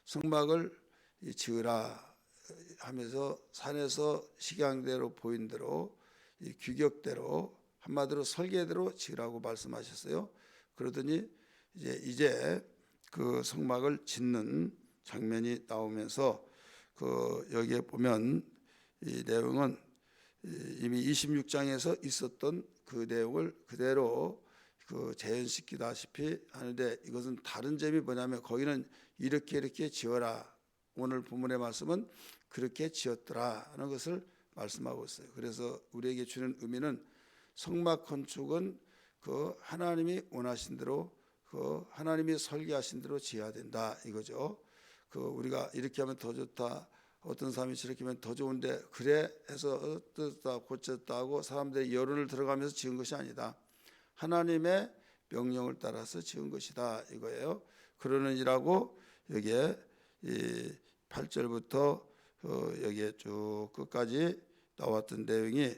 성막을 지으라 하면서 산에서 식양대로 보인 대로 이 규격대로 한마디로 설계대로 지으라고 말씀하셨어요. 그러더니 이제 그 성막을 짓는 장면이 나오면서 그 여기에 보면 이 내용은 이미 26장에서 있었던 그 내용을 그대로 그 재현시키다시피 하는데, 이것은 다른 점이 뭐냐면 거기는 이렇게 지어라, 오늘 본문의 말씀은 그렇게 지었더라 하는 것을 말씀하고 있어요. 그래서 우리에게 주는 의미는 성막 건축은 그 하나님이 원하신 대로, 그 하나님이 설계하신 대로 지어야 된다 이거죠. 그 우리가 이렇게 하면 더 좋다, 어떤 사람이 저렇게 하면 더 좋은데 그래 해서 어떻다 고쳤다 하고 사람들의 여론을 들어가면서 지은 것이 아니다. 하나님의 명령을 따라서 지은 것이다 이거예요. 그러느니라고 여기에 이 8절부터 여기에 쭉 끝까지 나왔던 내용이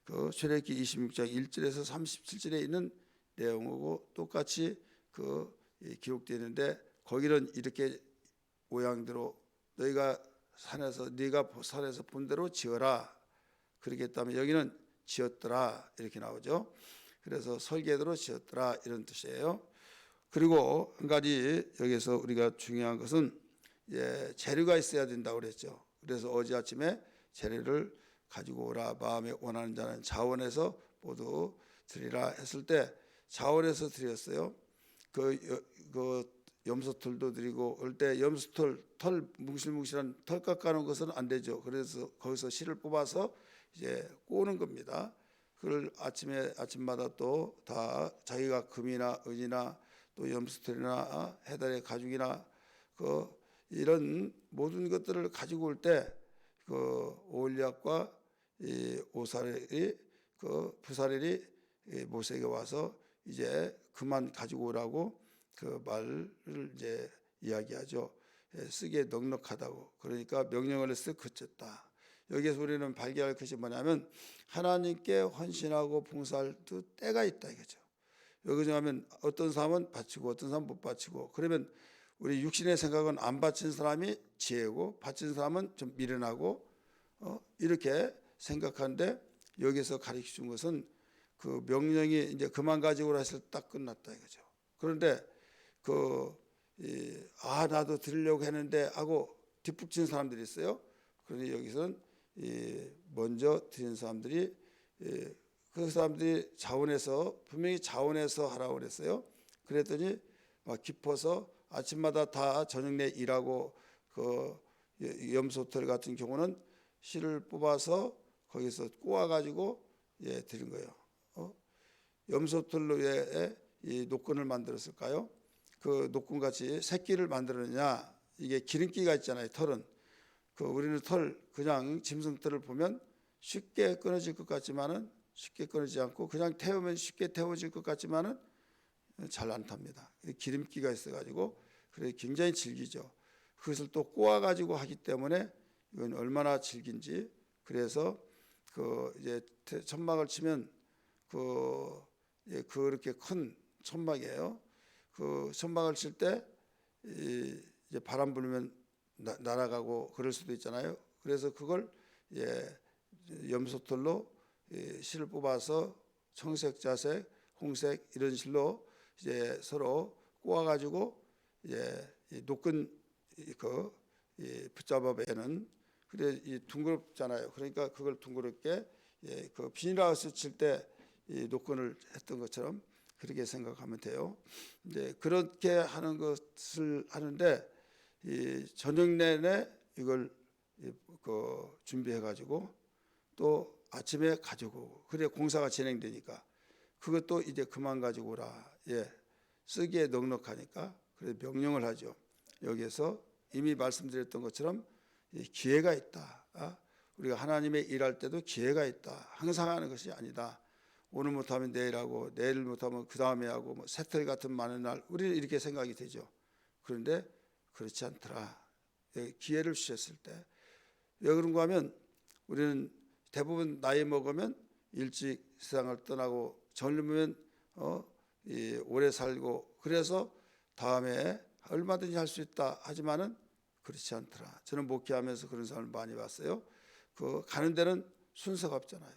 그 출애굽기 26장 1절에서 37절에 있는 내용하고 똑같이 기록되어 있는데, 거기는 이렇게 모양대로 네가 산에서 본 대로 지어라 그렇게 했다면, 여기는 지었더라 이렇게 나오죠. 그래서 설계대로 지었더라 이런 뜻이에요. 그리고 한 가지 여기서 우리가 중요한 것은 재료가 있어야 된다고 그랬죠. 그래서 어제 아침에 재료를 가지고 오라, 마음에 원하는 자는 자원해서 모두 드리라 했을 때 자원해서 드렸어요. 그 염소털도 드리고, 올 때 염소털 털 뭉실뭉실한 털 깎아놓은 것은 안 되죠. 그래서 거기서 실을 뽑아서 이제 꼬는 겁니다. 그걸 아침마다 또 다 자기가 금이나 은이나 또 염소털이나 해달의 가죽이나 이런 모든 것들을 가지고 올 때 오홀리압과 이 오사렐이 부사렐이 모세에게 와서 이제 그만 가지고 오라고 그 말을 이제 이야기하죠. 쓰기에 넉넉하다고. 그러니까 명령을 해서 그쳤다. 여기에서 우리는 발견할 것이 뭐냐면 하나님께 헌신하고 봉사할 때가 있다 이거죠. 여기서 하면 어떤 사람은 바치고 어떤 사람은 못 바치고, 그러면 우리 육신의 생각은 안 바친 사람이 지혜고 바친 사람은 좀 미련하고 이렇게 생각하는데, 여기서 가르쳐 준 것은 그 명령이 이제 그만 가지고 오라 했을 때 딱 끝났다 이거죠. 그런데 나도 드리려고 했는데 하고 뒷북친 사람들이 있어요. 그런데 여기서는 먼저 드린 사람들이 그 사람들이 자원해서, 분명히 자원해서 하라고 그랬어요. 그랬더니 막 깊어서 아침마다 다 저녁 내 일하고, 그 염소털 같은 경우는 실을 뽑아서 거기서 꼬아가지고 드린 거예요. 염소털로 왜 이 노끈을 만들었을까요? 그 노끈같이 새끼를 만들었느냐? 이게 기름기가 있잖아요. 털은. 우리는 그냥 짐승털을 보면 쉽게 끊어질 것 같지만은 쉽게 끊어지지 않고, 그냥 태우면 쉽게 태워질 것 같지만은 잘 안 탑니다. 기름기가 있어가지고 그래 굉장히 질기죠. 그것을 또 꼬아가지고 하기 때문에 이건 얼마나 질긴지. 그래서 이제 천막을 치면 그렇게 큰 천막이에요. 천막을 칠 때 이제 바람 불면 날아가고 그럴 수도 있잖아요. 그래서 그걸 염소털로 실을 뽑아서 청색, 자색, 홍색 이런 실로 이제 서로 꼬아가지고 노끈 붙잡아 매는, 그래 둥그럽잖아요. 그러니까 그걸 둥그럽게 비닐하우스 칠 때 이 노끈을 했던 것처럼 그렇게 생각하면 돼요. 이제 그렇게 하는 것을 하는데 저녁 내내 이걸 준비해가지고 또 아침에 가지고, 그래 공사가 진행되니까 그것도 이제 그만 가지고 오라. 쓰기에 넉넉하니까 그래 명령을 하죠. 여기에서 이미 말씀드렸던 것처럼 기회가 있다. 우리가 하나님의 일할 때도 기회가 있다. 항상 하는 것이 아니다. 오늘 못하면 내일 하고, 내일 못하면 그 다음에 하고, 새틀 같은 많은 날, 우리는 이렇게 생각이 되죠. 그런데 그렇지 않더라. 기회를 주셨을 때. 왜 그런가 하면 우리는 대부분 나이 먹으면 일찍 세상을 떠나고 젊으면 오래 살고, 그래서 다음에 얼마든지 할 수 있다 하지만은 그렇지 않더라. 저는 목회하면서 그런 사람을 많이 봤어요. 그 가는 데는 순서가 없잖아요.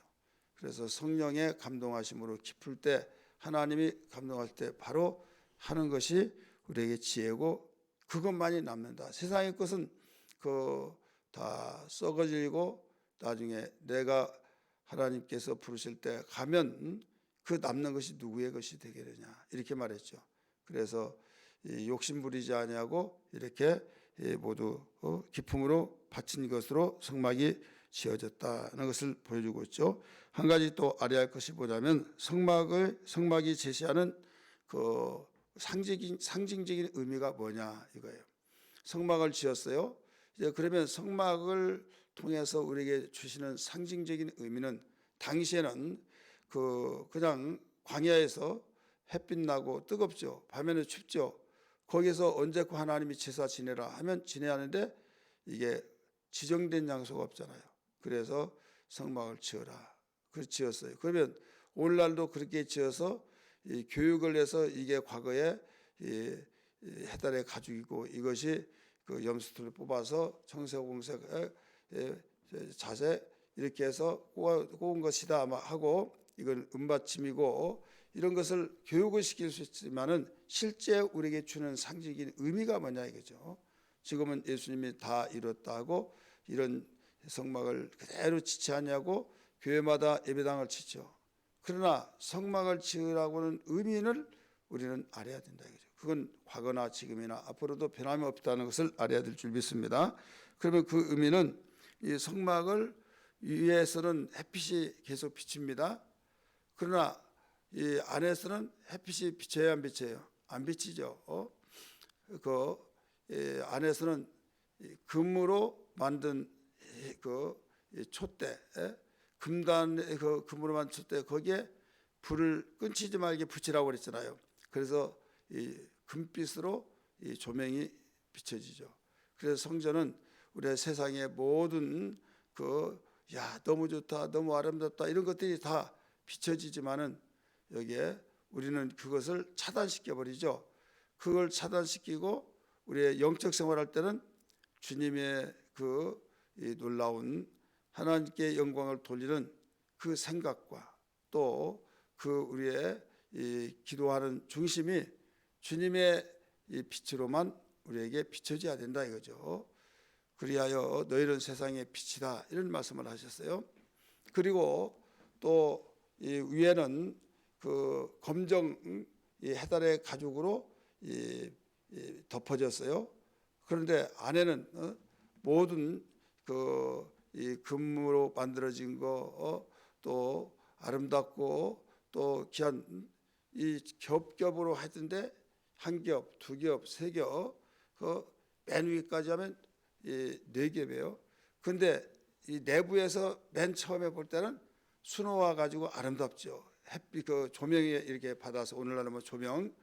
그래서 성령의 감동하심으로 깊을 때, 하나님이 감동할 때 바로 하는 것이 우리에게 지혜고, 그것만이 남는다. 세상의 것은 그 다 썩어지고 나중에 내가 하나님께서 부르실 때 가면 그 남는 것이 누구의 것이 되게 되냐, 이렇게 말했죠. 그래서 욕심 부리지 아니하고 이렇게 모두 기품으로 바친 것으로 성막이 지어졌다는 것을 보여주고 있죠. 한 가지 또 알아야 할 것이 뭐냐면, 성막이 제시하는 그 상징적인 의미가 뭐냐 이거예요. 성막을 지었어요. 이제 그러면 성막을 통해서 우리에게 주시는 상징적인 의미는, 당시에는 그냥 광야에서 햇빛 나고 뜨겁죠. 밤에는 춥죠. 거기서 언제고 하나님이 제사 지내라 하면 지내야 하는데 이게 지정된 장소가 없잖아요. 그래서 성막을 지어라. 그렇게 지었어요. 그러면 오늘날도 그렇게 지어서 이 교육을 해서, 이게 과거에 이 해달의 가죽이고 이것이 그 염소털을 뽑아서 청색홍색 자세 이렇게 해서 꼬은 것이다 하고, 이건 은받침이고 이런 것을 교육을 시킬 수 있지만은 실제 우리에게 주는 상징적인 의미가 뭐냐 이거죠. 지금은 예수님이 다 이뤘다고 이런 성막을 그대로 지체하냐고 교회마다 예배당을 치죠. 그러나 성막을 지으라고는 의미를 우리는 알아야 된다 이거죠. 그건 과거나 지금이나 앞으로도 변함이 없다는 것을 알아야 될 줄 믿습니다. 그러면 그 의미는, 이 성막을 위에서는 햇빛이 계속 비칩니다. 그러나 이 안에서는 햇빛이 비쳐야 안 비쳐요? 안 비치죠. 그 안에서는 금으로 만든 그 촛대, 금단 그 금으로 만든 촛대, 거기에 불을 끊치지 말게 붙이라고 그랬잖아요. 그래서 이 금빛으로 이 조명이 비춰지죠. 그래서 성전은 우리의 세상의 모든 너무 좋다, 너무 아름답다 이런 것들이 다 비춰지지만은 여기에 우리는 그것을 차단시켜 버리죠. 그걸 차단시키고 우리의 영적 생활할 때는 주님의 이 놀라운 하나님께 영광을 돌리는 그 생각과 또 우리의 이 기도하는 중심이 주님의 이 빛으로만 우리에게 비춰져야 된다 이거죠. 그리하여 너희는 세상의 빛이다, 이런 말씀을 하셨어요. 그리고 또 이 위에는 그 검정 이 해달의 가죽으로 덮어졌어요. 그런데 안에는 모든 이 금으로 만들어진 거, 또 아름답고 또 귀한 이 겹겹으로 했던데, 한 겹, 두 겹, 세 겹, 맨 위까지 하면 이 4겹이에요. 근데 이 내부에서 맨 처음에 볼 때는 수놓아 가지고 아름답죠. 햇빛 조명이 이렇게 받아서, 오늘날은 뭐 조명.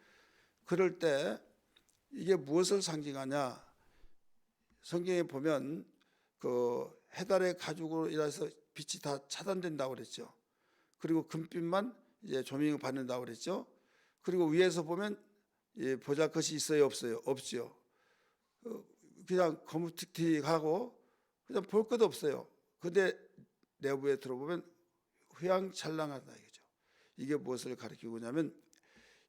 그럴 때 이게 무엇을 상징하냐? 성경에 보면 해달의 가죽으로 인해서 빛이 다 차단된다고 그랬죠. 그리고 금빛만 이제 조명을 받는다고 그랬죠. 그리고 위에서 보면 보잘것이 있어요, 없어요? 없죠. 그냥 거무튀튀하고 그냥 볼 것도 없어요. 근데 내부에 들어보면 휘황찬란하다 이거죠. 이게 무엇을 가리키고 있냐면,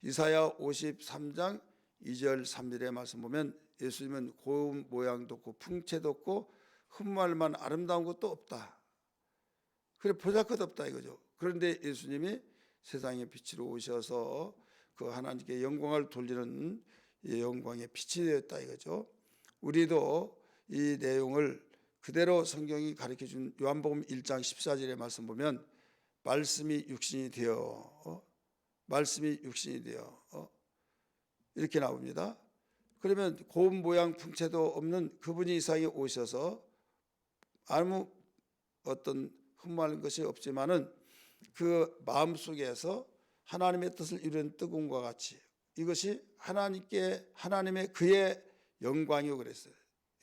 이사야 53장 2절 3절의 말씀 보면, 예수님은 고운 모양도 없고 풍채도 없고 흠말만 아름다운 것도 없다. 그래, 보잘것 없다 이거죠. 그런데 예수님이 세상의 빛으로 오셔서 그 하나님께 영광을 돌리는 영광의 빛이 되었다 이거죠. 우리도 이 내용을 그대로 성경이 가르쳐준 요한복음 1장 14절의 말씀 보면, 말씀이 육신이 되어 이렇게 나옵니다. 그러면 고운 모양 풍채도 없는 그분이 이 세상에 오셔서 아무 어떤 흠말린 것이 없지만은 그 마음속에서 하나님의 뜻을 이루는 뜨거움과 같이, 이것이 하나님의 그의 영광이요 그랬어요.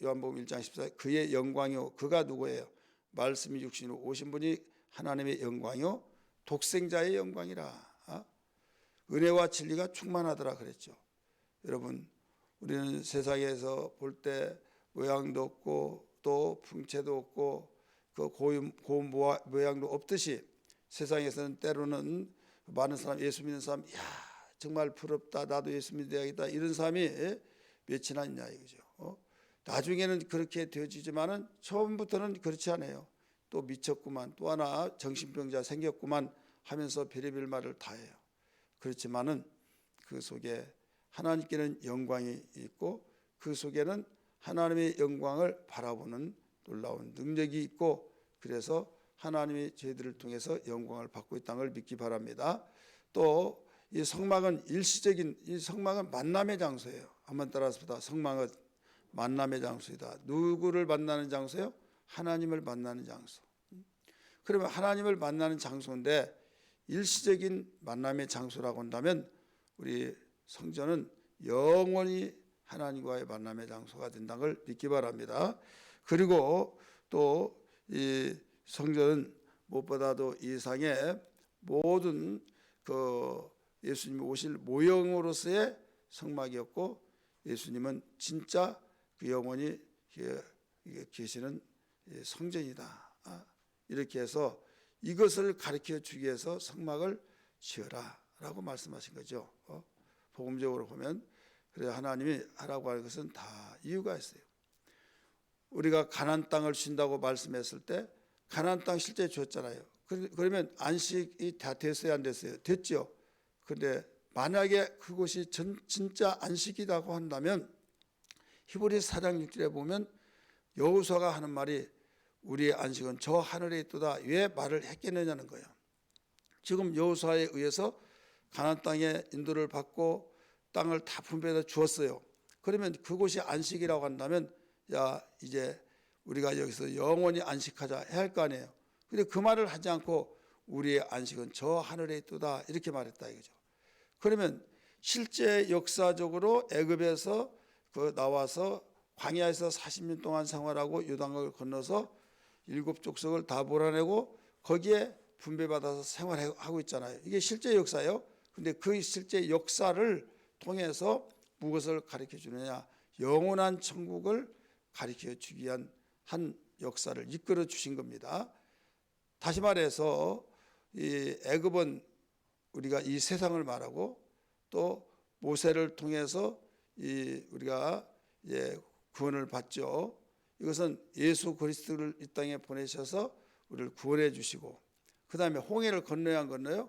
요한복음 1장 14절, 그의 영광이요. 그가 누구예요? 말씀이 육신으로 오신 분이 하나님의 영광이요 독생자의 영광이라. 은혜와 진리가 충만하더라 그랬죠. 여러분, 우리는 세상에서 볼 때 모양도 없고 또 풍채도 없고 그 고운 모양도 없듯이 세상에서는 때로는 많은 사람, 예수 믿는 사람, 야 정말 부럽다, 나도 예수 믿어야겠다, 이런 사람이 몇이나 있냐 이거죠. 나중에는 그렇게 되어지지만은 처음부터는 그렇지 않아요. 또 미쳤구만, 또 하나 정신병자 생겼구만 하면서 별의별 말을 다 해요. 그렇지만은 그 속에 하나님께는 영광이 있고 그 속에는 하나님의 영광을 바라보는 놀라운 능력이 있고, 그래서 하나님이 저희들을 통해서 영광을 받고 있다는 걸 믿기 바랍니다. 또 이 성막은 일시적인, 이 성막은 만남의 장소예요. 한번 따라서 보다. 성막은 만남의 장소이다. 누구를 만나는 장소예요? 하나님을 만나는 장소. 그러면 하나님을 만나는 장소인데 일시적인 만남의 장소라고 한다면 우리 성전은 영원히 하나님과의 만남의 장소가 된다는 걸 믿기 바랍니다. 그리고 또 이 성전은 무엇보다도 이 세상의 모든 그 예수님이 오실 모형으로서의 성막이었고, 예수님은 진짜 그 영원히 계시는 성전이다. 이렇게 해서 이것을 가르쳐 주기 위해서 성막을 지어라라고 말씀하신 거죠. 복음적으로 보면 그래 하나님이 하라고 하는 것은 다 이유가 있어요. 우리가 가나안 땅을 주신다고 말씀했을 때 가나안 땅 실제 줬잖아요. 그러면 안식이 다 됐어요, 안 됐어요? 됐죠. 그런데 만약에 그곳이 진짜 안식이라고 한다면 히브리서 4장 6절에 보면 여호수아가 하는 말이 우리의 안식은 저 하늘에 있도다, 왜 말을 했겠느냐는 거예요. 지금 여호수아에 의해서 가나안 땅에 인도를 받고 땅을 다 분배해서 주었어요. 그러면 그곳이 안식이라고 한다면 야 이제 우리가 여기서 영원히 안식하자 해야 할 거 아니에요. 그런데 그 말을 하지 않고 우리의 안식은 저 하늘에 있도다 이렇게 말했다 이거죠. 그러면 실제 역사적으로 애굽에서 나와서 광야에서 40년 동안 생활하고 요단강을 건너서 7족속을 다 몰아내고 거기에 분배받아서 생활하고 있잖아요. 이게 실제 역사예요. 근데 그 실제 역사를 통해서 무엇을 가르쳐 주느냐? 영원한 천국을 가르쳐 주기 위한 한 역사를 이끌어 주신 겁니다. 다시 말해서 이 애굽은 우리가 이 세상을 말하고 또 모세를 통해서 우리가 구원을 받죠. 이것은 예수 그리스도를 이 땅에 보내셔서 우리를 구원해 주시고, 그 다음에 홍해를 건너야 안 건너요?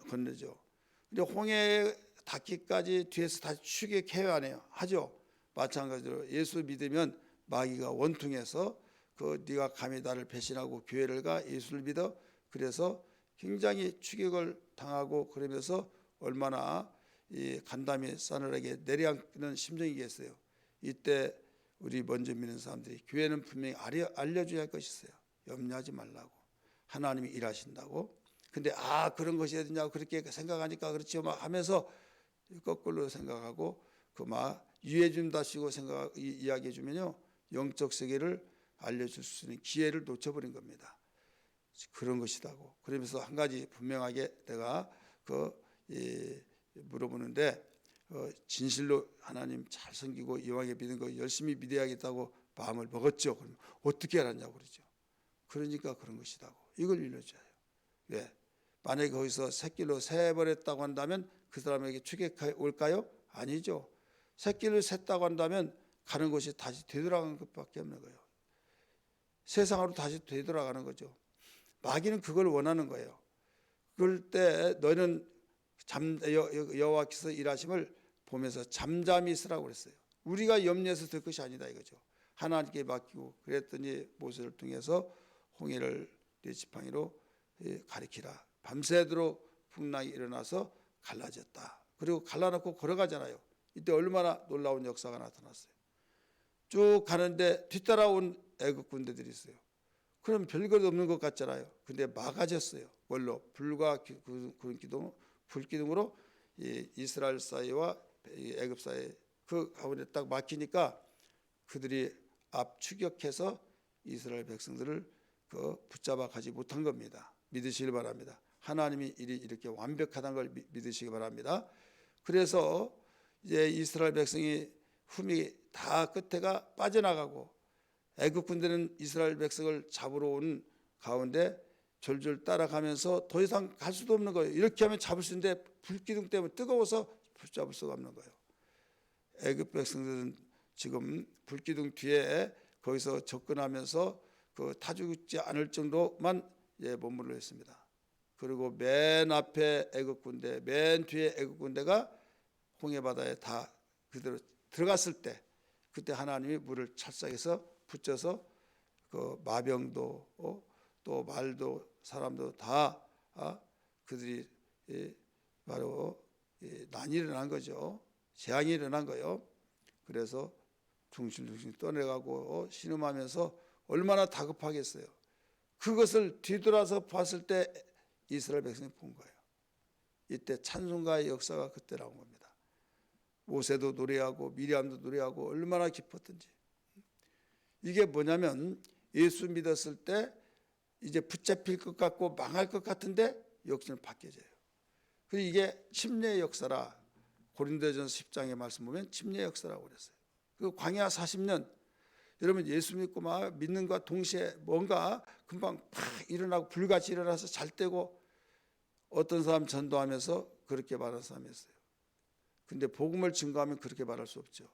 건너죠. 근데 홍해 닿기까지 뒤에서 다시 추격해야 하네요. 하죠. 마찬가지로 예수 믿으면 마귀가 원통해서 네가 감히 나를 배신하고 교회를 가, 예수를 믿어. 그래서 굉장히 추격을 당하고 그러면서 얼마나 간담이 싸늘하게 내려앉는 심정이겠어요. 이때 우리 먼저 믿는 사람들이 교회는 분명히 알려줘야 할 것이 있어요. 염려하지 말라고. 하나님이 일하신다고. 근데 그런 것이 해야 되냐고 그렇게 생각하니까 그렇지요 막 하면서 거꾸로 생각하고 막 유해 준다시고 이야기해 주면요, 영적 세계를 알려줄 수 있는 기회를 놓쳐버린 겁니다. 그런 것이라고. 그러면서 한 가지 분명하게 내가 물어보는데 진실로 하나님 잘 섬기고 이왕에 믿는 거 열심히 믿어야겠다고 마음을 먹었죠. 그럼 어떻게 알았냐고 그러죠. 그러니까 그런 것이라고. 이걸 일러줘요. 왜? 만약에 거기서 새길로 새버렸다고 한다면 그 사람에게 추격해 올까요? 아니죠. 새길로 샜다고 한다면 가는 곳이 다시 되돌아가는 것밖에 없는 거예요. 세상으로 다시 되돌아가는 거죠. 마귀는 그걸 원하는 거예요. 그럴 때 너희는 여호와께서 일하심을 보면서 잠잠히 있으라고 그랬어요. 우리가 염려해서 될 것이 아니다 이거죠. 하나님께 맡기고 그랬더니 모세를 통해서 홍해를 네 지팡이로 가리키라. 밤새도록 풍랑이 일어나서 갈라졌다. 그리고 갈라놓고 걸어가잖아요. 이때 얼마나 놀라운 역사가 나타났어요. 쭉 가는데 뒤따라온 애국 군대들이 있어요. 그럼 별것 없는 것 같잖아요. 근데 막아졌어요. 뭘로? 불과 불기둥으로 이스라엘 사이와 애굽 사이 그 가운데 딱 막히니까 그들이 압추격해서 이스라엘 백성들을 붙잡아 가지 못한 겁니다. 믿으시길 바랍니다. 하나님이 일이 이렇게 완벽하다는 걸 믿으시기 바랍니다. 그래서 이제 이스라엘 백성이 흠이 다 끝에가 빠져나가고 애굽 군대는 이스라엘 백성을 잡으러 온 가운데 졸졸 따라가면서 더 이상 갈 수도 없는 거예요. 이렇게 하면 잡을 수 있는데 불기둥 때문에 뜨거워서 붙잡을 수가 없는 거예요. 애굽 백성들은 지금 불기둥 뒤에 거기서 접근하면서 그 타죽지 않을 정도만 머물러 있습니다. 그리고 맨 앞에 애굽 군대, 맨 뒤에 애굽 군대가 홍해 바다에 다 그대로 들어갔을 때, 그때 하나님이 물을 찰싹해서 붙여서 그 마병도 또 말도 사람도 다 그들이 바로 난이 일어난 거죠. 재앙이 일어난 거예요. 그래서 둥실둥실 떠내가고 신음하면서 얼마나 다급하겠어요. 그것을 뒤돌아서 봤을 때 이스라엘 백성이 본 거예요. 이때 찬송가의 역사가 그때 나온 겁니다. 모세도 노래하고 미리암도 노래하고 얼마나 기뻤던지. 이게 뭐냐면 예수 믿었을 때 이제 붙잡힐 것 같고 망할 것 같은데 역사는 바뀌어져요. 그리고 이게 침례의 역사라. 고린도전서 10장의 말씀 보면 침례의 역사라고 그랬어요. 그 광야 40년 여러분 예수 믿고 막 믿는 것과 동시에 뭔가 금방 팍 일어나고 불같이 일어나서 잘 때고 어떤 사람 전도하면서 그렇게 말하는 사람이 있어요. 근데 복음을 증거하면 그렇게 말할 수 없죠.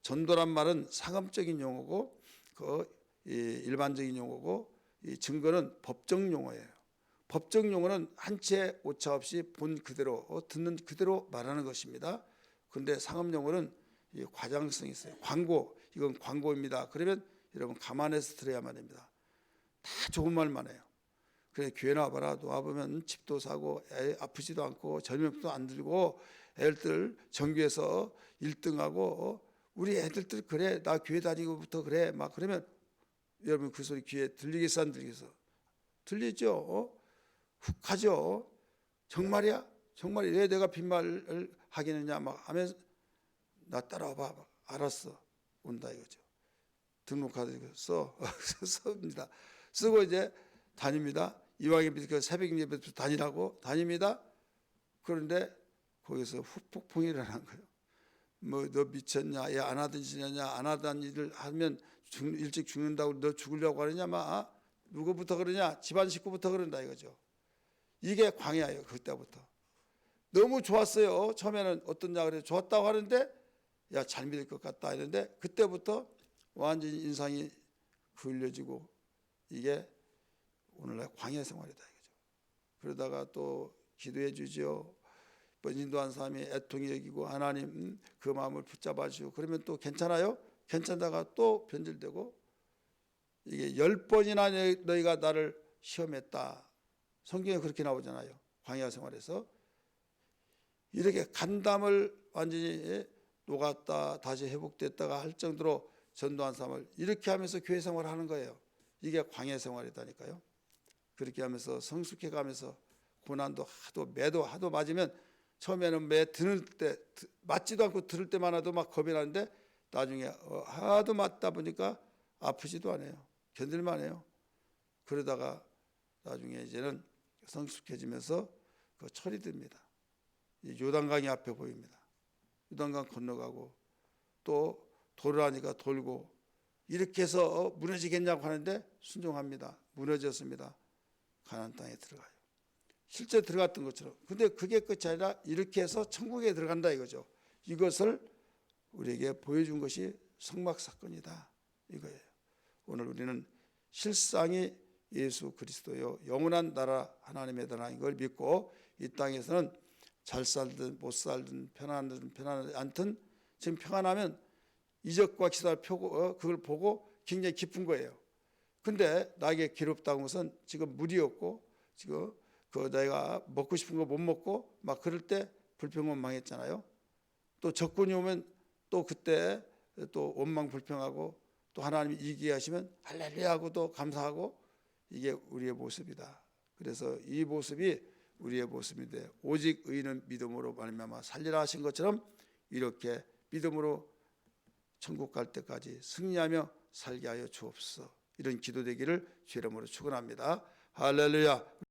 전도란 말은 상업적인 용어고 일반적인 용어고 이 증거는 법적 용어예요. 법적 용어는 한 채 오차 없이 본 그대로 듣는 그대로 말하는 것입니다. 그런데 상업 용어는 과장성이 있어요. 광고, 이건 광고입니다. 그러면 여러분 감안해서 들어야만 됩니다. 다 좋은 말만 해요. 그래 교회 나와봐라. 와보면 집도 사고 애 아프지도 않고 전염병도 안 들고 애들 전교에서 1등하고 우리 애들들 그래 나 교회 다니고부터 그래 막 그러면 여러분 그 소리 귀에 들리겠어 안 들리겠어? 들리죠. 훅 가죠. 정말이야? 정말 왜 내가 빈말을 하겠느냐 막 하면서 나 따라와봐. 알았어. 온다 이거죠. 등록카드 씁니다. 쓰고 이제 다닙니다. 이왕에 그 새벽 예배도 다니라고 다닙니다. 그런데 거기서 후폭풍이 일어난 거예요. 뭐 너 미쳤냐? 얘 안 하던 짓이냐? 안 하던 일을 하면 일찍 죽는다고 너 죽으려고 하느냐? 막 누구부터 그러냐? 집안 식구부터 그런다 이거죠. 이게 광야예요. 그때부터. 너무 좋았어요. 처음에는 어떠냐 그래 좋았다고 하는데 야 잘 믿을 것 같다 이랬는데 그때부터 완전히 인상이 그을려지고 이게 오늘날 광야 생활이다 이거죠. 그러다가 또 기도해 주죠. 인도한 사람이 애통이 여기고 하나님 그 마음을 붙잡아 주시고 그러면 또 괜찮아요? 괜찮다가 또 변질되고 이게 10번이나 너희가 나를 시험했다. 성경에 그렇게 나오잖아요. 광야 생활에서 이렇게 간담을 완전히 녹았다 다시 회복됐다가 할 정도로 전도한 사람을 이렇게 하면서 교회 생활을 하는 거예요. 이게 광야 생활이다니까요. 그렇게 하면서 성숙해 가면서 고난도 매도 하도 맞으면 처음에는 매 들을 때 맞지도 않고 들을 때만 해도 막 겁이 나는데 나중에 하도 맞다 보니까 아프지도 않아요. 견딜만 해요. 그러다가 나중에 이제는 성숙해지면서 그 철이 듭니다. 요단강이 앞에 보입니다. 요단강 건너가고 또 돌아니까 돌고 이렇게 해서 무너지겠냐고 하는데 순종합니다. 무너졌습니다. 가나안 땅에 들어가요. 실제 들어갔던 것처럼. 근데 그게 끝이 아니라 이렇게 해서 천국에 들어간다 이거죠. 이것을 우리에게 보여준 것이 성막 사건이다 이거예요. 오늘 우리는 실상이 예수 그리스도요 영원한 나라 하나님의 나라인 걸 믿고 이 땅에서는 잘 살든 못 살든 편안하든 편안하지 않든 지금 평안하면 이적과 기사를 펴고 그걸 보고 굉장히 기쁜 거예요. 근데 나에게 괴롭다는 것은 지금 물이 없고 지금 그 내가 먹고 싶은 거 못 먹고 막 그럴 때 불평은 망했잖아요. 또 적군이 오면 또 그때 또 원망 불평하고 또 하나님이 이기게 하시면 할렐루야 하고 또 감사하고 이게 우리의 모습이다. 그래서 이 모습이 우리의 모습인데 오직 의인은 믿음으로 말미암아 살리라 하신 것처럼 이렇게 믿음으로 천국 갈 때까지 승리하며 살게 하여 주옵소서. 이런 기도 되기를 주의 이름으로 축원합니다. 할렐루야.